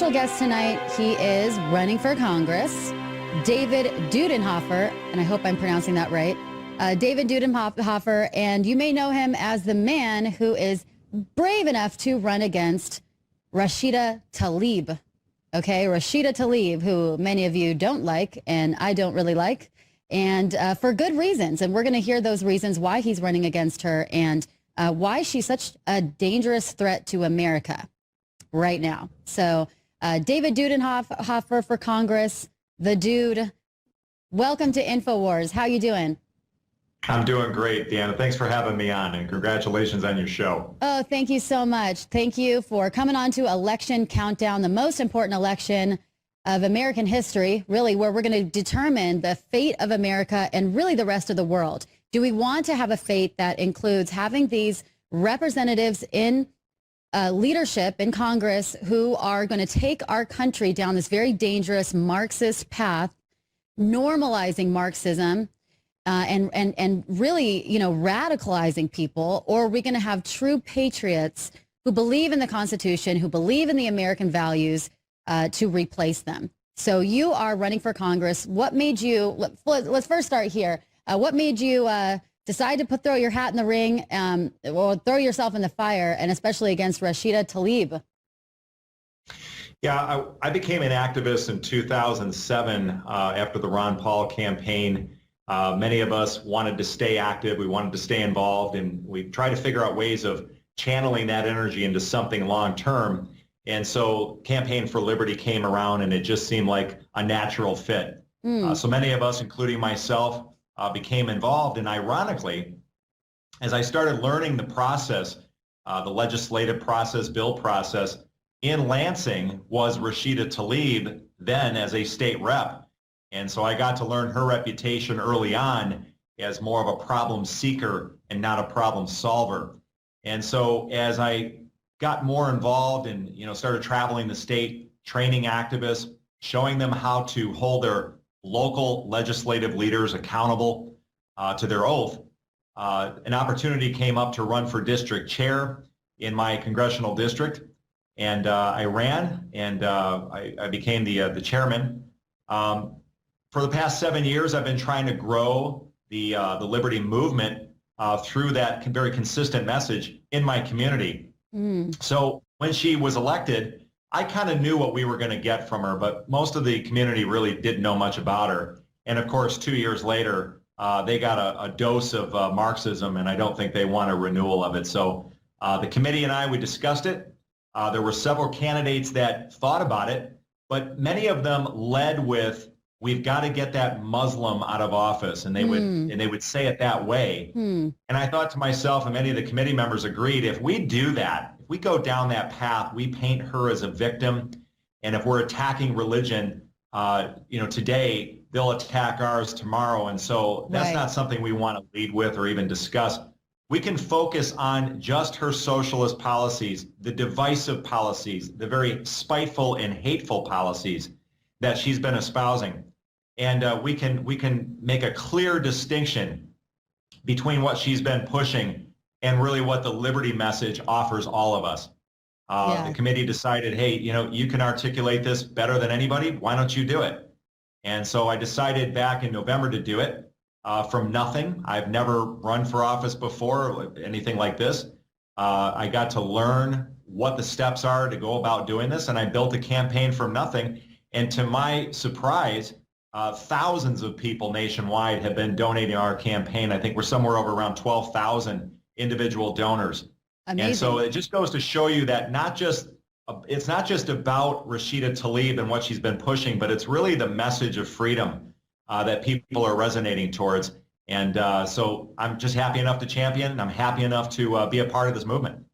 special guest tonight. He is running for Congress, David Dudenhoefer, and I hope I'm pronouncing that right. David Dudenhoefer, and you may know him as the man who is brave enough to run against Rashida Tlaib. Okay, Rashida Tlaib, who many of you don't like, and I don't really like, and for good reasons. And we're going to hear those reasons why he's running against her and why she's such a dangerous threat to America right now. So David Dudenhoefer for Congress, the dude. Welcome to InfoWars. How you doing? I'm doing great, Deanna. Thanks for having me on, and congratulations on your show. Oh, thank you so much. Thank you for coming on to Election Countdown, the most important election of American history, really, where we're going to determine the fate of America and really the rest of the world. Do we want to have a fate that includes having these representatives in leadership in Congress who are going to take our country down this very dangerous Marxist path, normalizing Marxism, and really, you know, radicalizing people? Or are we going to have true patriots who believe in the Constitution, who believe in the American values, to replace them? So you are running for Congress. What made you, let's first start here. What made you decide to throw your hat in the ring, or throw yourself in the fire, and especially against Rashida Tlaib? Yeah, I became an activist in 2007 after the Ron Paul campaign. Many of us wanted to stay active. We wanted to stay involved, and we tried to figure out ways of channeling that energy into something long-term. And so Campaign for Liberty came around, and it just seemed like a natural fit. So many of us, including myself, became involved. And ironically, as I started learning the process, the legislative process, bill process, in Lansing was Rashida Tlaib, then as a state rep. And so I got to learn her reputation early on as more of a problem seeker and not a problem solver. And so as I got more involved and, you know, started traveling the state, training activists, showing them how to hold their local legislative leaders accountable to their oath, an opportunity came up to run for district chair in my congressional district. And I ran, and I became the chairman. For the past 7 years, I've been trying to grow the liberty movement through that very consistent message in my community. So when she was elected, I kind of knew what we were going to get from her, but most of the community really didn't know much about her. And of course, 2 years later, they got a dose of Marxism, and I don't think they want a renewal of it. So the committee and I, we discussed it. There were several candidates that thought about it, but many of them led with, "We've got to get that Muslim out of office," and they would say it that way. And I thought to myself, and many of the committee members agreed, if we do that, if we go down that path, we paint her as a victim, and if we're attacking religion, you know, today, they'll attack ours tomorrow, and so that's not something we want to lead with or even discuss. We can focus on just her socialist policies, the divisive policies, the very spiteful and hateful policies that she's been espousing. And we can make a clear distinction between what she's been pushing and really what the liberty message offers all of us. The committee decided, hey, you know, you can articulate this better than anybody. Why don't you do it? And so I decided back in November to do it from nothing. I've never run for office before, anything like this. I got to learn what the steps are to go about doing this, and I built a campaign from nothing. And to my surprise, thousands of people nationwide have been donating our campaign. I think we're somewhere over around 12,000 individual donors. Amazing. And so it just goes to show you that it's not just about Rashida Tlaib and what she's been pushing, but it's really the message of freedom that people are resonating towards. And so I'm just happy enough to champion, and I'm happy enough to be a part of this movement.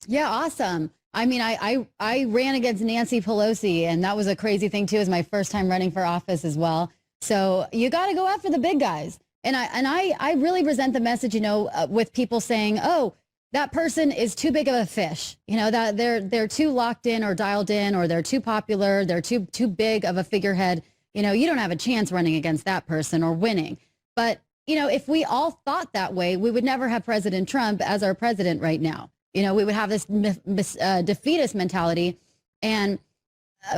Yeah, awesome. I mean, I ran against Nancy Pelosi, and that was a crazy thing too. It was my first time running for office as well. So you got to go after the big guys. And I really resent the message, you know, with people saying, oh, that person is too big of a fish, you know, that they're too locked in or dialed in, or they're too popular, they're too big of a figurehead. You know, you don't have a chance running against that person or winning. But, you know, if we all thought that way, we would never have President Trump as our president right now. You know, we would have this defeatist mentality. And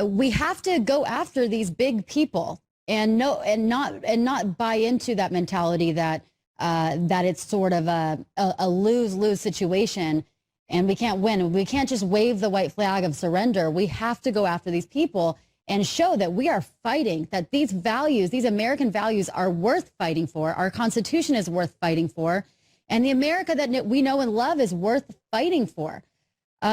we have to go after these big people and not buy into that mentality that that it's sort of a lose-lose situation and we can't win. We can't just wave the white flag of surrender. We have to go after these people and show that we are fighting, that these values, these American values are worth fighting for. Our Constitution is worth fighting for. And the America that we know and love is worth fighting for.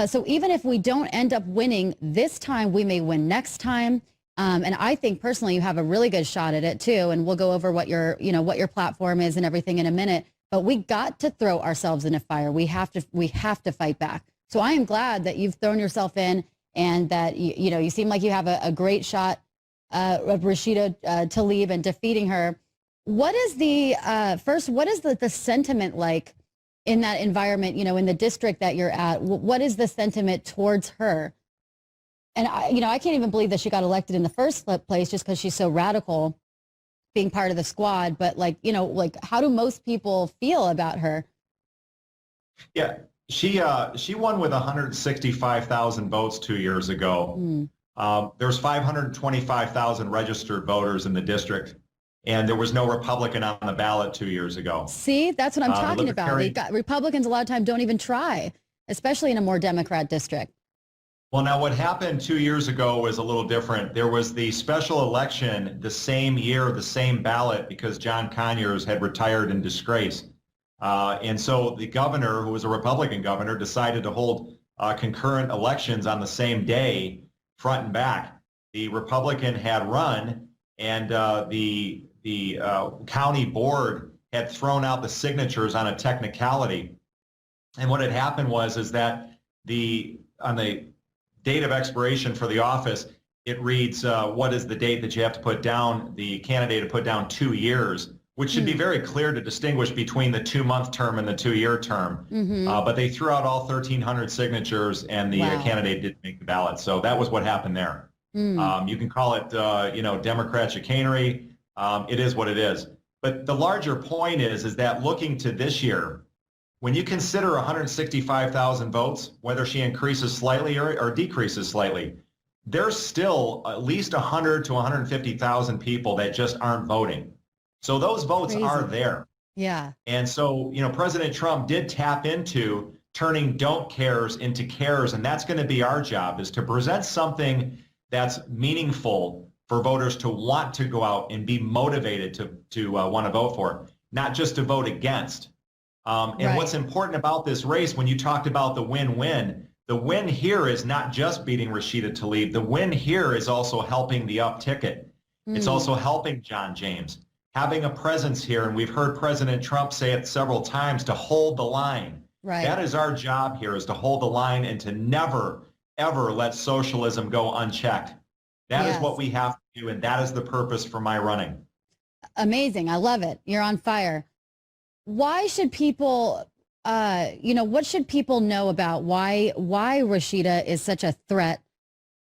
So even if we don't end up winning this time, we may win next time. And I think personally, you have a really good shot at it too. And we'll go over what what your platform is and everything in a minute. But we got to throw ourselves in a fire. We have to fight back. So I am glad that you've thrown yourself in and that you seem like you have a great shot of Rashida Tlaib and defeating her. What is the the sentiment like in that environment, in the district that you're at? What is the sentiment towards her? And I can't even believe that she got elected in the first place just because she's so radical being part of the squad. But how do most people feel about her? Yeah, she won with 165,000 votes 2 years ago. There's 525,000 registered voters in the district. And there was no Republican on the ballot 2 years ago. See, that's what I'm talking about. Republicans a lot of times don't even try, especially in a more Democrat district. Well, now what happened 2 years ago was a little different. There was the special election the same year, the same ballot, because John Conyers had retired in disgrace. And so the governor, who was a Republican governor, decided to hold concurrent elections on the same day, front and back. The Republican had run, and the county board had thrown out the signatures on a technicality. And what had happened is that on the date of expiration for the office, it reads what is the date that you have to put down, the candidate to put down 2 years, which should be very clear to distinguish between the 2-month term and the 2-year term. But they threw out all 1,300 signatures and the candidate didn't make the ballot. So that was what happened there. You can call it, Democrat chicanery. It is what it is. But the larger point is that looking to this year, when you consider 165,000 votes, whether she increases slightly or decreases slightly, there's still at least 100 to 150,000 people that just aren't voting. So those votes are there. Yeah. And so, President Trump did tap into turning don't cares into cares. And that's going to be our job, is to present something that's meaningful for voters to want to go out and be motivated to want to vote for, not just to vote against. And what's important about this race, when you talked about the win-win, the win here is not just beating Rashida Tlaib. The win here is also helping the up ticket. It's also helping John James. Having a presence here, and we've heard President Trump say it several times, to hold the line. Right. That is our job here, is to hold the line and to never, ever let socialism go unchecked. That is what we have to do, and that is the purpose for my running. Amazing. I love it. You're on fire. Why should people, what should people know about why Rashida is such a threat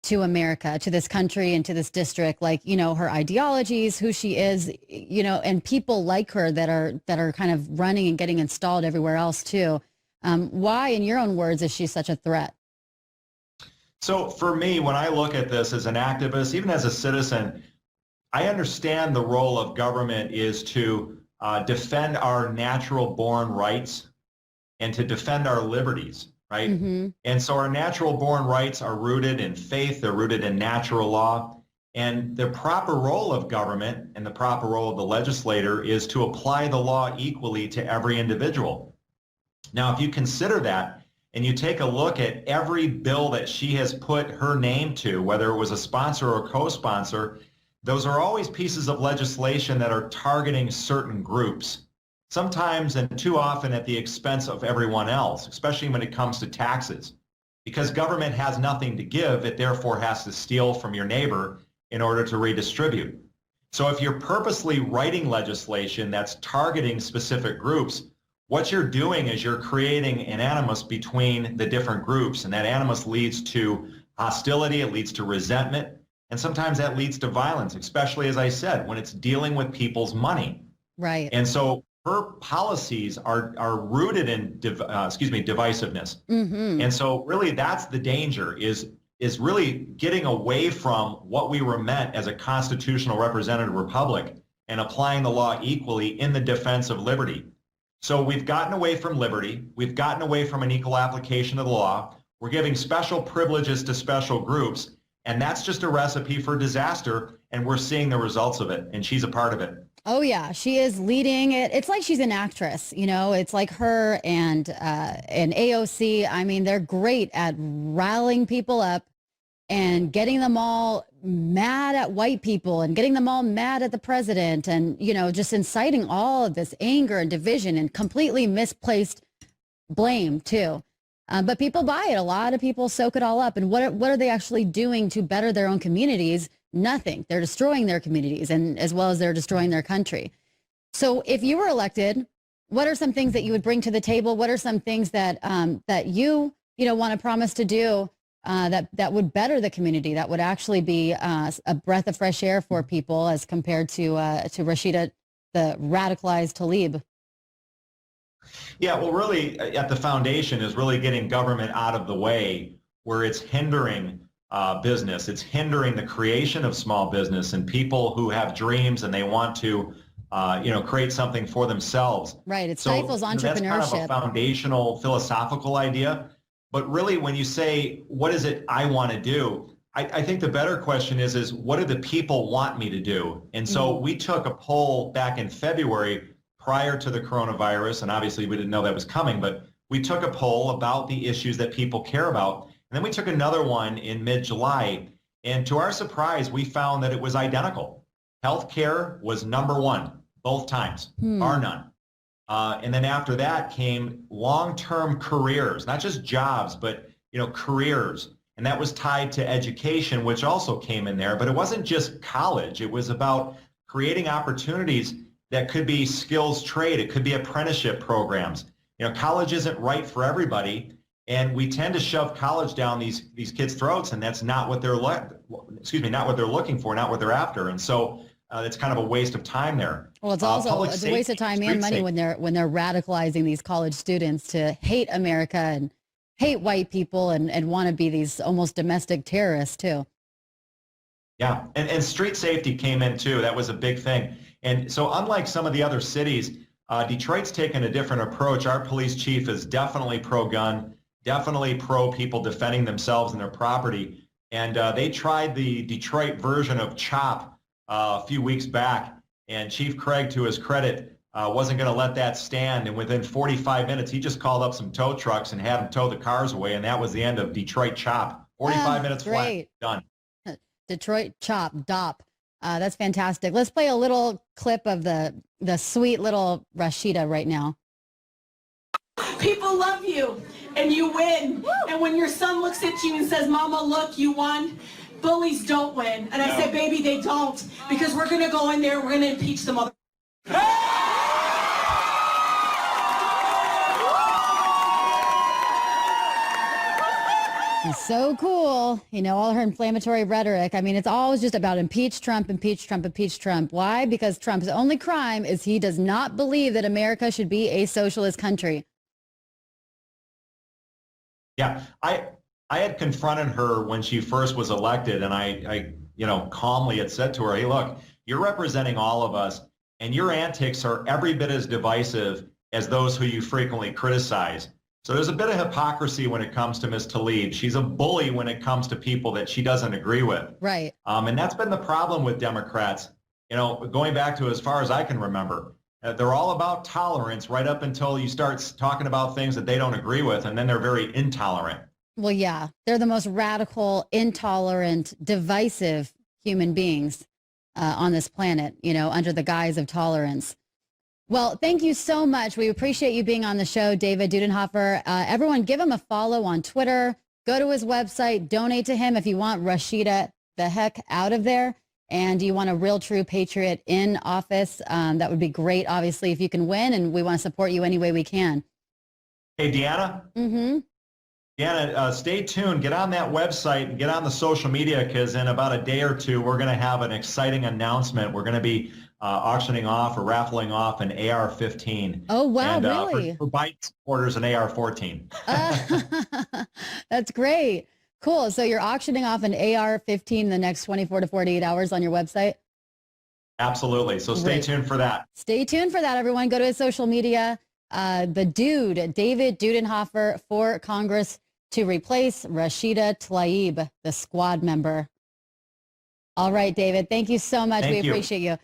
to America, to this country, and to this district? Like, her ideologies, who she is, and people like her that are kind of running and getting installed everywhere else too. Why, in your own words, is she such a threat? So for me, when I look at this as an activist, even as a citizen, I understand the role of government is to defend our natural born rights and to defend our liberties, right? And so our natural born rights are rooted in faith, they're rooted in natural law, and the proper role of government and the proper role of the legislator is to apply the law equally to every individual. Now, if you consider that and you take a look at every bill that she has put her name to, whether it was a sponsor or co-sponsor, those are always pieces of legislation that are targeting certain groups, sometimes and too often at the expense of everyone else, especially when it comes to taxes. Because government has nothing to give, it therefore has to steal from your neighbor in order to redistribute. So if you're purposely writing legislation that's targeting specific groups, what you're doing is you're creating an animus between the different groups, and that animus leads to hostility, it leads to resentment, and sometimes that leads to violence, especially, as I said, when it's dealing with people's money. Right. And so her policies are rooted in divisiveness. And so really that's the danger, is is really getting away from what we were meant as a constitutional representative republic and applying the law equally in the defense of liberty. So we've gotten away from liberty. We've gotten away from an equal application of the law. We're giving special privileges to special groups, and that's just a recipe for disaster, and we're seeing the results of it, and she's a part of it. Oh, yeah, she is leading it. It's like she's an actress, you know, it's like her and AOC. I mean, they're great at rallying people up and getting them all mad at white people and getting them all mad at the president and, you know, just inciting all of this anger and division and completely misplaced blame, too. But people buy it. A lot of people soak it all up. And what are they actually doing to better their own communities? Nothing. They're destroying their communities, and as well as they're destroying their country. So if you were elected, what are some things that you would bring to the table? What are some things that that you want to promise to do that would better the community, that would actually be a breath of fresh air for people as compared to Rashida, the radicalized Tlaib? Yeah, well, really, at the foundation is really getting government out of the way where it's hindering business. It's hindering the creation of small business and people who have dreams and they want to, create something for themselves. Right. It stifles entrepreneurship. That's kind of a foundational philosophical idea. But really, when you say, what is it I want to do? I think the better question is what do the people want me to do? And so we took a poll back in February prior to the coronavirus, and obviously we didn't know that was coming, but we took a poll about the issues that people care about. And then we took another one in mid-July, and to our surprise, we found that it was identical. Healthcare was number one, both times, bar none. And then after that came long-term careers, not just jobs, but careers. And that was tied to education, which also came in there. But it wasn't just college. It was about creating opportunities that could be skills trade. It could be apprenticeship programs. College isn't right for everybody. And we tend to shove college down these kids' throats, and that's not what they're not what they're looking for, not what they're after. And so it's kind of a waste of time there. Well, it's also it's a waste of time and money when they're radicalizing these college students to hate America and hate white people and want to be these almost domestic terrorists too. Yeah, and street safety came in too. That was a big thing. And so unlike some of the other cities, Detroit's taken a different approach. Our police chief is definitely pro-gun, definitely pro people defending themselves and their property. And they tried the Detroit version of CHOP a few weeks back. And Chief Craig, to his credit, wasn't going to let that stand. And within 45 minutes, he just called up some tow trucks and had them tow the cars away. And that was the end of Detroit CHOP. 45 minutes flat, done. Detroit CHOP, DOP. That's fantastic. Let's play a little clip of the sweet little Rashida right now. People love you and you win. Woo! And when your son looks at you and says, Mama, look, you won, bullies don't win. And I said, baby, they don't, because we're going to go in there, we're going to impeach the mother. So cool. All her inflammatory rhetoric. I mean, it's always just about impeach Trump, impeach Trump, impeach Trump. Why? Because Trump's only crime is he does not believe that America should be a socialist country. Yeah, I had confronted her when she first was elected, and I calmly had said to her, hey, look, you're representing all of us, and your antics are every bit as divisive as those who you frequently criticize. So there's a bit of hypocrisy when it comes to Ms. Tlaib. She's a bully when it comes to people that she doesn't agree with. Right. And that's been the problem with Democrats, going back to as far as I can remember. They're all about tolerance right up until you start talking about things that they don't agree with, and then they're very intolerant. Well, yeah, they're the most radical, intolerant, divisive human beings on this planet, under the guise of tolerance. Well, thank you so much. We appreciate you being on the show, David Dudenhoefer. Everyone, give him a follow on Twitter. Go to his website. Donate to him if you want Rashida the heck out of there. And you want a real, true patriot in office. That would be great, obviously, if you can win. And we want to support you any way we can. Hey, Deanna? Mm-hmm. Deanna, stay tuned. Get on that website and get on the social media, because in about a day or two, we're going to have an exciting announcement. We're going to be auctioning off or raffling off an AR-15. Oh, wow, and, really? For Biden supporters, an AR-14. That's great. Cool. So you're auctioning off an AR-15 in the next 24 to 48 hours on your website? Absolutely. So stay Great. tuned for that. Stay tuned for that, everyone. Go to his social media. The dude, David Dudenhoefer, for Congress to replace Rashida Tlaib, the squad member. All right, David. Thank you so much. Thank We you. appreciate you.